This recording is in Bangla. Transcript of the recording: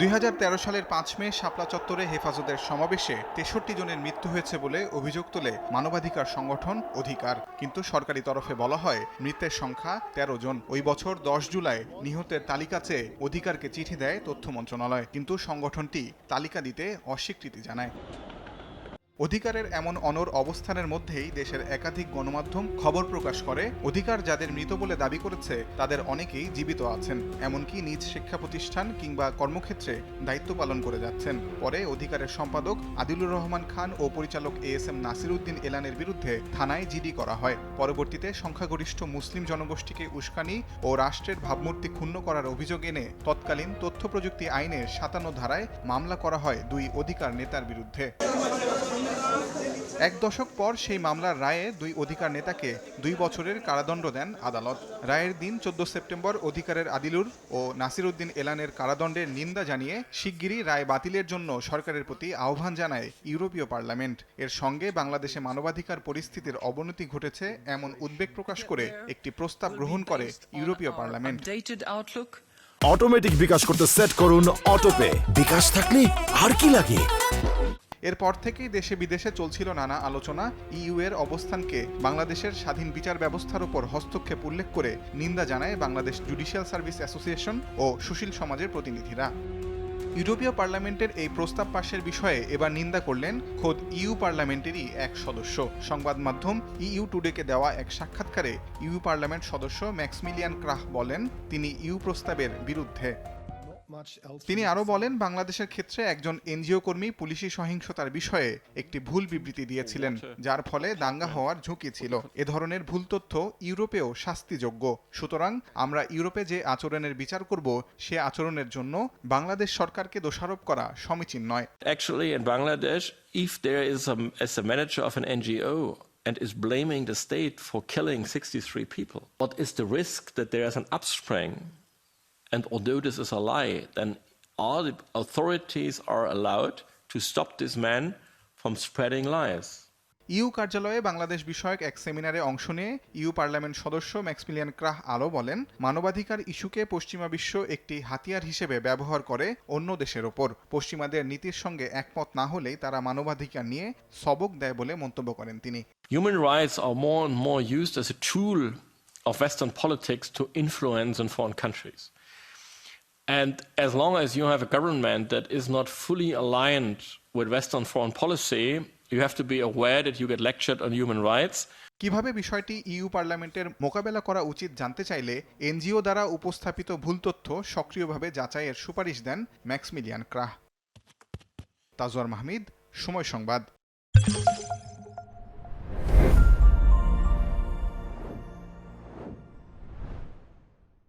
2013 সালের 5 মে শাপলা চত্বরে হেফাজতের সমাবেশে 63 জনের মৃত্যু হয়েছে বলে অভিযোগ তোলে মানবাধিকার সংগঠন অধিকার। কিন্তু সরকারি তরফে বলা হয় মৃতের সংখ্যা 13 জন। ওই বছর 10 জুলাই নিহতের তালিকা চেয়ে অধিকারকে চিঠি দেয় তথ্য মন্ত্রণালয়, কিন্তু সংগঠনটি তালিকা দিতে অস্বীকৃতি জানায়। অধিকারের এমন অনড় অবস্থানের মধ্যেই দেশের একাধিক গণমাধ্যম খবর প্রকাশ করে অধিকার যাদের মৃত বলে দাবি করেছে তাদের অনেকেই জীবিত আছেন, এমনকি নিজ শিক্ষা প্রতিষ্ঠান কিংবা কর্মক্ষেত্রে দায়িত্ব পালন করে যাচ্ছেন। পরে অধিকারের সম্পাদক আদিলুর রহমান খান ও পরিচালক ASM নাসির উদ্দিন এলানের বিরুদ্ধে থানায় জিডি করা হয়। পরবর্তীতে সংখ্যাগরিষ্ঠ মুসলিম জনগোষ্ঠীকে উস্কানি ও রাষ্ট্রের ভাবমূর্তি ক্ষুণ্ণ করার অভিযোগ এনে তৎকালীন তথ্য প্রযুক্তি আইনের 57 ধারায় মামলা করা হয় দুই অধিকার নেতার বিরুদ্ধে। এক দশক পর সেই মামলার রায়ে দুই অধিকার নেতাকে 2 বছরের কারাদণ্ড দেন আদালত। রায়ের দিন 14 সেপ্টেম্বর অধিকারের আদিলুর ও নাসির উদ্দিন এলানের কারাদণ্ডের নিন্দা জানিয়ে শিগগিরই রায় বাতিলের জন্য সরকারের প্রতি আহ্বান জানায় ইউরোপীয় পার্লামেন্ট। এর সঙ্গে বাংলাদেশে মানবাধিকার পরিস্থিতির অবনতি ঘটেছে এমন উদ্বেগ প্রকাশ করে একটি প্রস্তাব গ্রহণ করে ইউরোপীয় পার্লামেন্ট। অটোমেটিক বিকাশ করতে সেট করুন অটোপে। বিকাশ থাকলে আর কি লাগে। এরপর থেকেই দেশে বিদেশে চলছিল নানা আলোচনা। ইইউ এর অবস্থানকে বাংলাদেশের স্বাধীন বিচার ব্যবস্থার উপর হস্তক্ষেপ উল্লেখ করে নিন্দা জানায় বাংলাদেশ জুডিশিয়াল সার্ভিস অ্যাসোসিয়েশন ও সুশীল সমাজের প্রতিনিধিরা। ইউরোপীয় পার্লামেন্টের এই প্রস্তাব পাশের বিষয়ে এবার নিন্দা করলেন খোদ ইইউ পার্লামেন্টেরই এক সদস্য। সংবাদ মাধ্যম ইইউ টুডেকে দেওয়া এক সাক্ষাৎকারে ইইউ পার্লামেন্ট সদস্য ম্যাক্সমিলিয়ান ক্রাহ বলেন তিনি ইইউ প্রস্তাবের বিরুদ্ধে। তিনি আরও বলেন বাংলাদেশের ক্ষেত্রে একজন এনজিও কর্মী পুলিশি সহিংসতার বিষয়ে একটি ভুল বিবৃতি দিয়েছিলেন, যার ফলে দাঙ্গা হওয়ার ঝুঁকি ছিল। এ ধরনের ভুল তথ্য ইউরোপেও শাস্তিযোগ্য। সুতরাং আমরা ইউরোপে যে আচরণের বিচার করব সে আচরণের জন্য বাংলাদেশ সরকারকে দোষারোপ করা সমীচীন নয়। Actually in Bangladesh, if there is a manager of an NGO and is blaming the state for killing 63 people, what is the risk that there is an upspring? And although this is a lie, then all the authorities are allowed to stop this man from spreading lies. EU কার্যালয়ে বাংলাদেশ বিষয়ক এক সেমিনারে অংশ নিয়ে ইইউ পার্লামেন্ট সদস্য ম্যাক্সমিলিয়ান ক্রাহ আরও বলেন মানবাধিকার ইস্যুকে পশ্চিমা বিশ্ব একটি হাতিয়ার হিসেবে ব্যবহার করে অন্য দেশের ওপর। পশ্চিমাদের নীতির সঙ্গে একমত না হলেই তারা মানবাধিকার নিয়ে সবক দেয় বলে মন্তব্য করেন তিনি। Human rights are more and more used as a tool of Western politics to influence in foreign countries. And as long as you have a government that is not fully aligned with Western foreign policy, you have to be aware that you get lectured on human rights. কিভাবে বিষয়টি ইইউ পার্লামেন্টের মোকাবেলা করা উচিত জানতে চাইলে এনজিও দ্বারা উপস্থাপিত ভুল তথ্য সক্রিয়ভাবে যাচাইয়ের সুপারিশ দেন ম্যাক্সমিলিয়ান ক্রাহ। তাজওয়ার মাহমিদ, সময় সংবাদ।